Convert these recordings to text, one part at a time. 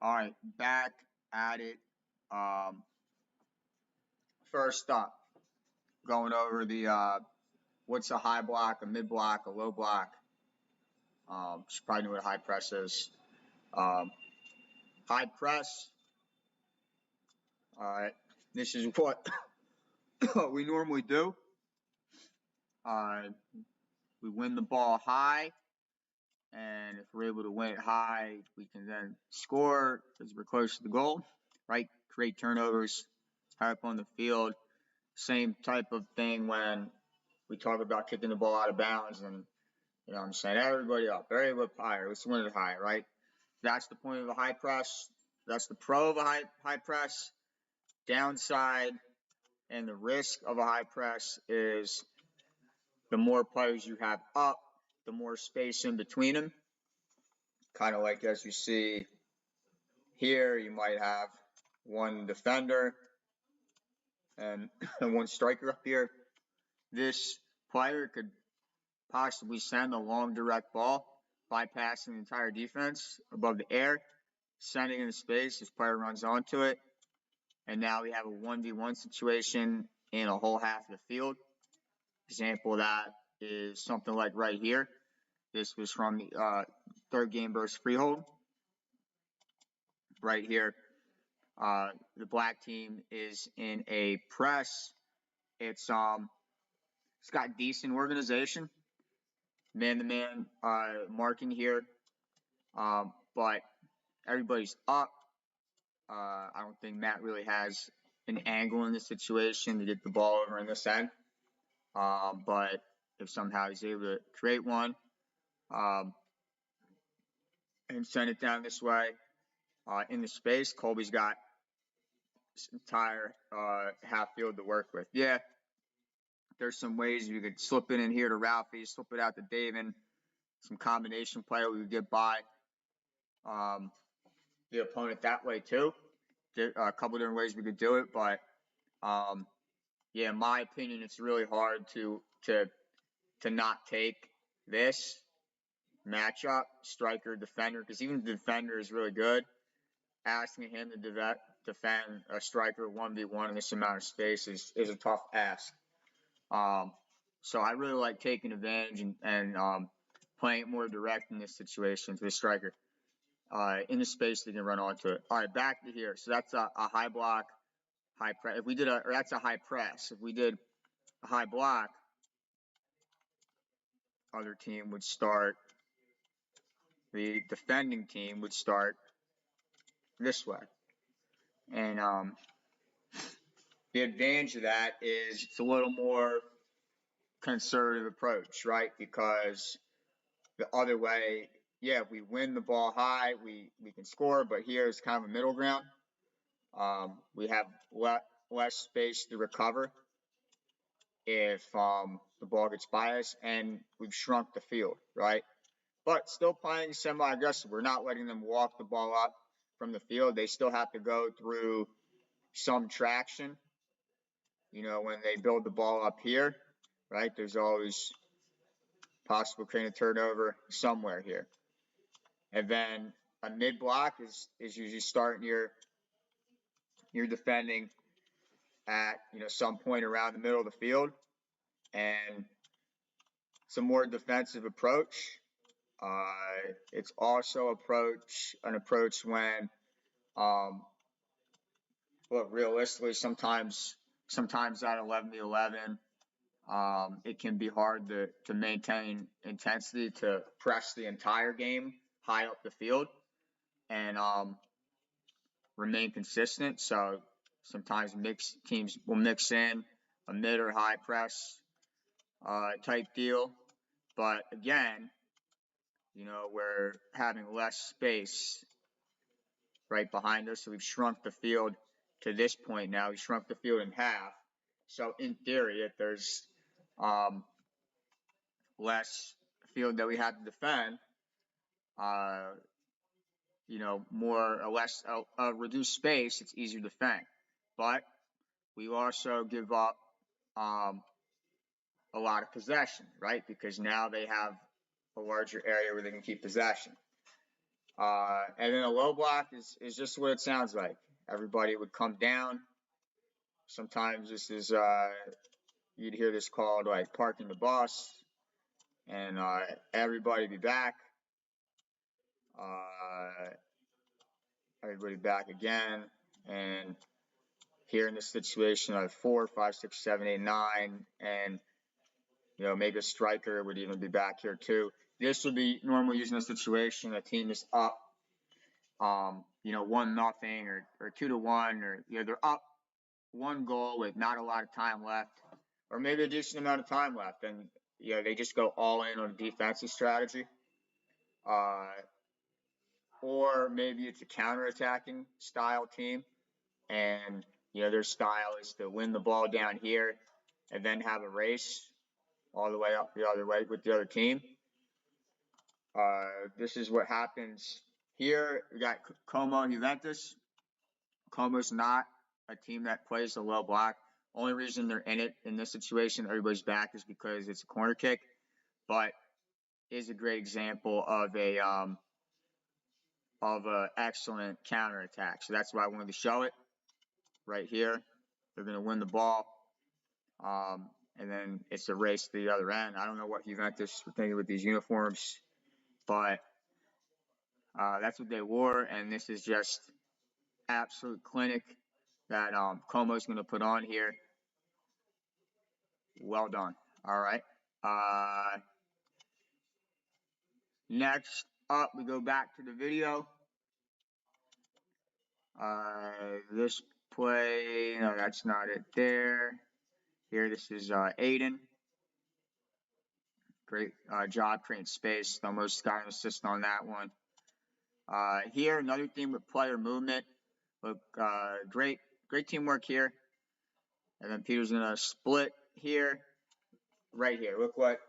All right, back at it. Um, First up, going over the what's a high block, a mid block, a low block. You probably know what a high press is. Um, High press. All right, this is what we normally do. Uh, we win the ball high, and if we're able to win it high, we can then score because we're close to the goal. Right, create turnovers, high up on the field. Same type of thing when we talk about kicking the ball out of bounds and, I'm saying everybody up, everybody higher, let's win it high, right? That's the point of a high press. That's the pro of a high press. Downside and the risk of a high press is the more players you have up, the more space in between them. Kind of like as you see here, you might have one defender and one striker up here. This player could possibly send a long direct ball, bypassing the entire defense above the air, sending it into space. This player runs onto it, and now we have a 1v1 situation in a whole half of the field. Example of that is something like right here. This was from the third game versus Freehold. Right here, the black team is in a press. It's got decent organization, man-to-man marking here, but everybody's up. I don't think Matt really has an angle in this situation to get the ball over in this end. But if somehow he's able to create one and send it down this way in the space, Colby's got this entire half field to work with. Yeah, there's some ways you could slip it in here to Ralphie, slip it out to David, some combination play we would get by the opponent that way too. A couple different ways we could do it, but yeah, in my opinion, it's really hard to not take this matchup, striker, defender, because even the defender is really good. Asking him to defend a striker 1v1 in this amount of space is a tough ask. So I really like taking advantage and playing it more direct in this situation to the striker. In the space they can run onto it. All right, back to here. So that's a high block, high press. If we did that's a high press. If we did a high block, other team would start. The defending team would start this way, and the advantage of that is it's a little more conservative approach, right? Because the other way, yeah, if we win the ball high, we can score, but here is kind of a middle ground. We have less space to recover if the ball gets by us, and we've shrunk the field, right? But still playing semi-aggressive. We're not letting them walk the ball up from the field. They still have to go through some traction. When they build the ball up here, right, there's always possible creating a turnover somewhere here. And then a mid block is usually starting your defending at some point around the middle of the field, and it's a more defensive approach. It's also an approach when, look, realistically, sometimes at 11v11, it can be hard to maintain intensity to press the entire game high up the field and remain consistent. So sometimes teams will mix in a mid or high press type deal. But again, we're having less space right behind us. So we've shrunk the field to this point now. We've shrunk the field in half. So in theory, if there's less field that we have to defend, more or less reduced space, it's easier to defend. But we also give up a lot of possession, right? Because now they have a larger area where they can keep possession. And then a low block is just what it sounds like. Everybody would come down. Sometimes this is, you'd hear this called like parking the bus, and everybody be back. Everybody back again. And here in this situation, I have 4, 5, 6, 7, 8, 9, and maybe a striker would even be back here too. This would be normal using a situation. A team is up, 1-0 or 2-1, or they're up 1 goal with not a lot of time left, or maybe a decent amount of time left, and they just go all in on a defensive strategy. Or maybe it's a counterattacking style team, and their style is to win the ball down here and then have a race all the way up the other way with the other team. This is what happens here. We got Como Juventus. Como's not a team that plays a low block. Only reason they're in it in this situation, everybody's back, is because it's a corner kick, but is a great example of a excellent counterattack. So that's why I wanted to show it right here. They're going to win the ball, and then it's a race to the other end. I don't know what Juventus were thinking with these uniforms, but that's what they wore, and this is just absolute clinic that Como's going to put on here. Well done. All right. Next up, we go back to the video. This play, no, that's not it there. Here, this is Aiden. Great job creating space. Almost got an assist on that one. Here, another thing with player movement. Look, great teamwork here. And then Peter's going to split here, right here. Look what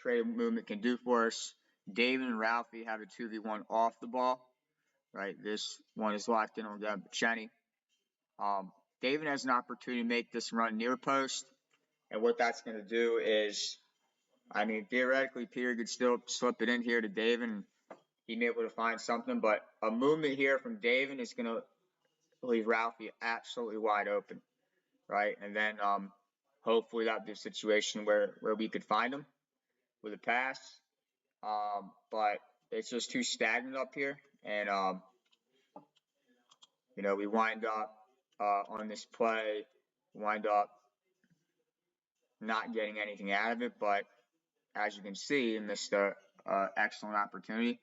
creative movement can do for us. David and Ralphie have a 2v1 off the ball. Right, this one is locked in on Chenny. David has an opportunity to make this run near post. And what that's going to do is, theoretically, Peter could still slip it in here to David, and he'd be able to find something. But a movement here from David is going to leave Ralphie absolutely wide open, right? And then hopefully that'd be a situation where we could find him with a pass. But it's just too stagnant up here, and we wind up on this play, wind up not getting anything out of it. But as you can see, missed an excellent opportunity.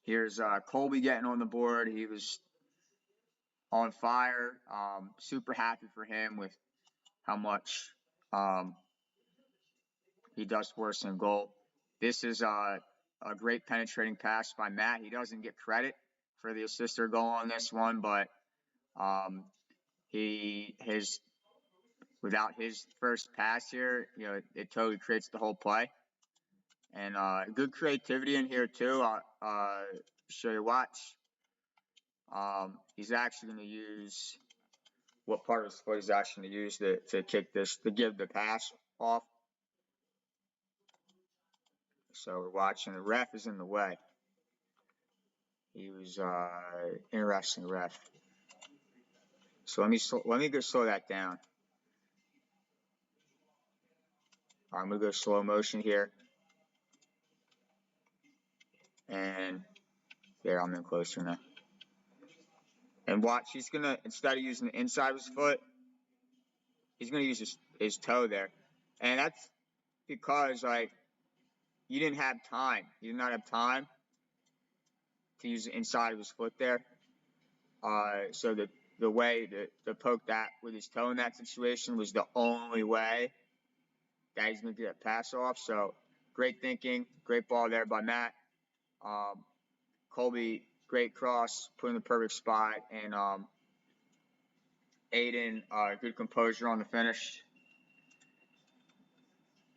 Here's Colby getting on the board. He was on fire. Super happy for him with how much he does for us in goal. This is a great penetrating pass by Matt. He doesn't get credit for the assist or goal on this one, but without his first pass here, it totally creates the whole play. And good creativity in here too. I'll show you watch. He's actually going to use what part of his foot he's actually going to use to kick this, to give the pass off. So we're watching. The ref is in the way. He was interesting ref. So let me go slow that down. I'm going to go slow motion here. And there, I'm in closer now. And watch, he's going to, instead of using the inside of his foot, he's going to use his toe there. And that's because, you didn't have time. You did not have time to use the inside of his foot there. So the way to poke that with his toe in that situation was the only way that he's going to get a pass off. So great thinking, great ball there by Matt. Colby, great cross, put in the perfect spot, and Aiden, good composure on the finish.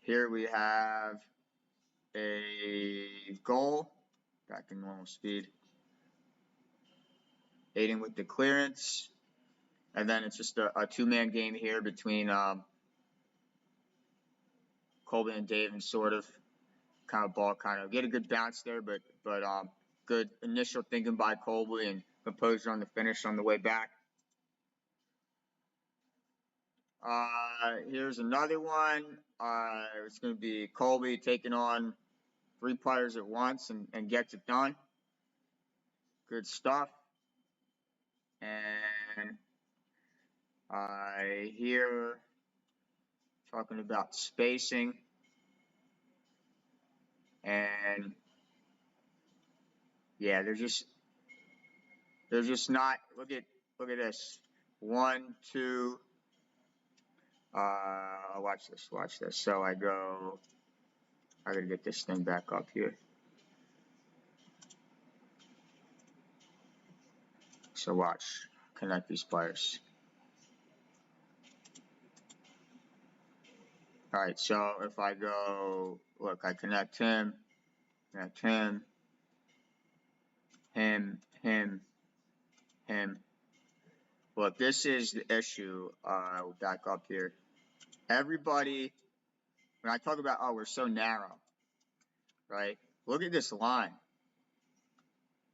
Here we have a goal, back in normal speed. Aiden with the clearance, and then it's just a two-man game here between Colby and Dave, and sort of ball get a good bounce there, but Good initial thinking by Colby and composure on the finish on the way back. Here's another one. It's going to be Colby taking on 3 players at once and gets it done. Good stuff. And here talking about spacing. And yeah, they're just not. Look at this. 1, 2. Watch this. So I gotta get this thing back up here. So watch, connect these players. All right, so if I go, look, I connect him, him. Look, this is the issue. Back up here. Everybody, when I talk about, we're so narrow, right? Look at this line.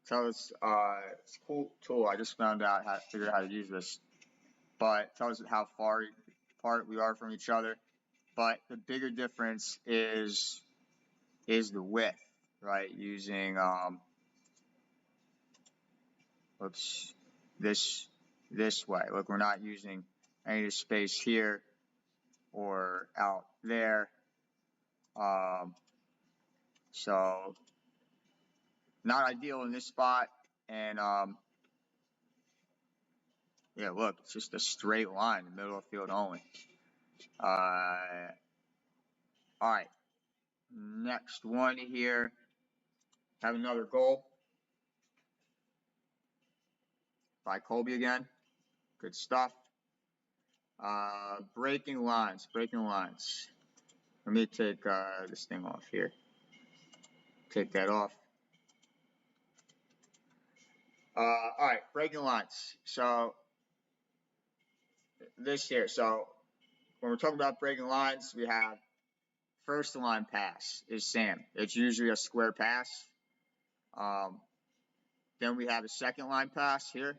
Tells it's a cool tool. I just figured out how to use this, but it tells us how far apart we are from each other. But the bigger difference is the width, right? Using this way. Look, we're not using any of the space here or out there. So not ideal in this spot. And yeah, look, it's just a straight line in the middle of the field only. All right, next one here. Have another goal by Colby again. Good stuff. Breaking lines. Let me take this thing off here. Take that off. All right, breaking lines. So this here. So when we're talking about breaking lines, we have first line pass is Sam. It's usually a square pass. Then we have a second line pass here,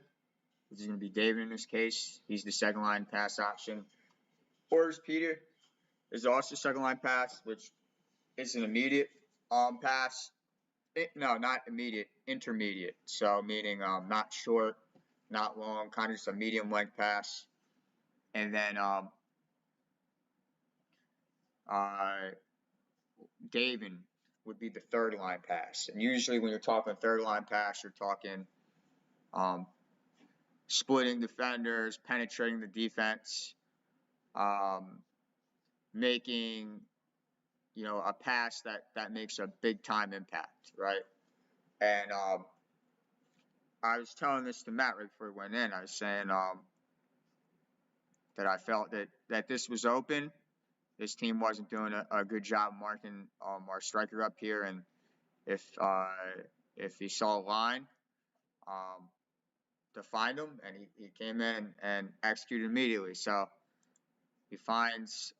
which is going to be David in this case. He's the second line pass option. Or Peter is also second line pass, which is an immediate pass. No, not immediate, intermediate. So meaning not short, not long, kind of just a medium length pass. And then David would be the third line pass. And usually when you're talking third line pass, you're talking splitting defenders, penetrating the defense, making a pass that makes a big time impact, right? And I was telling this to Matt right before we went in. I was saying that I felt that this was open. This team wasn't doing a good job marking our striker up here, and if he saw a line to find him, and he came in and executed immediately. So he finds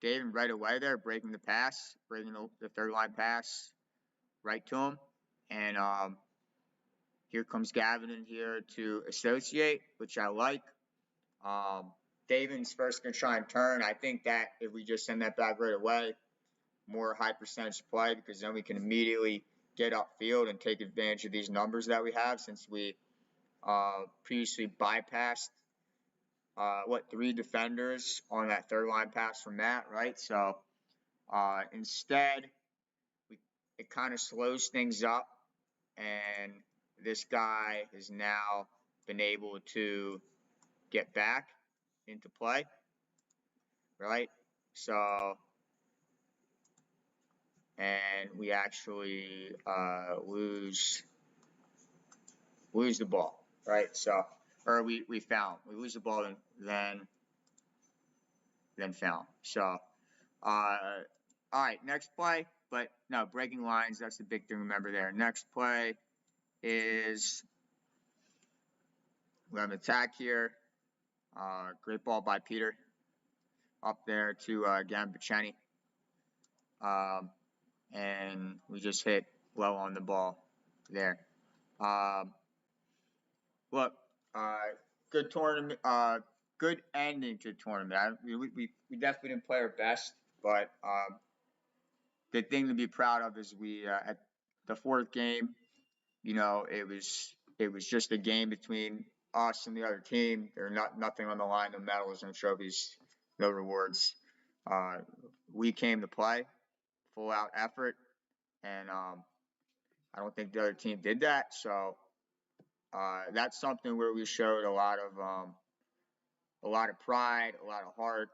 David right away there, breaking the pass, breaking the third line pass right to him, and here comes Gavin in here to associate, which I like. David's first going to try and turn. I think that if we just send that back right away, more high percentage play, because then we can immediately get upfield and take advantage of these numbers that we have, since we previously bypassed 3 defenders on that third line pass from Matt, right? So instead, it kind of slows things up, and this guy has now been able to get back into play, right? So, and we actually lose the ball, right? So, or we foul. We lose the ball, then foul. So, all right, next play. But no, breaking lines, that's the big thing to remember there. Next play is we have an attack here. Great ball by Peter up there to Gambiceni. And we just hit low on the ball. there. Um, look, good tournament. Good ending to the tournament. We definitely didn't play our best, but the thing to be proud of is we at the fourth game. You know, it was just a game between us and the other team. There's nothing on the line, no medals, no trophies, no rewards. Uh, we came to play, full out effort, and I don't think the other team did that. So that's something where we showed a lot of pride, a lot of heart.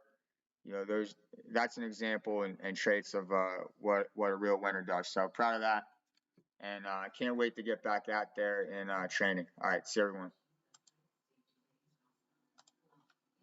You know, that's an example and traits of what a real winner does. So proud of that, and I can't wait to get back out there in training. All right, see everyone.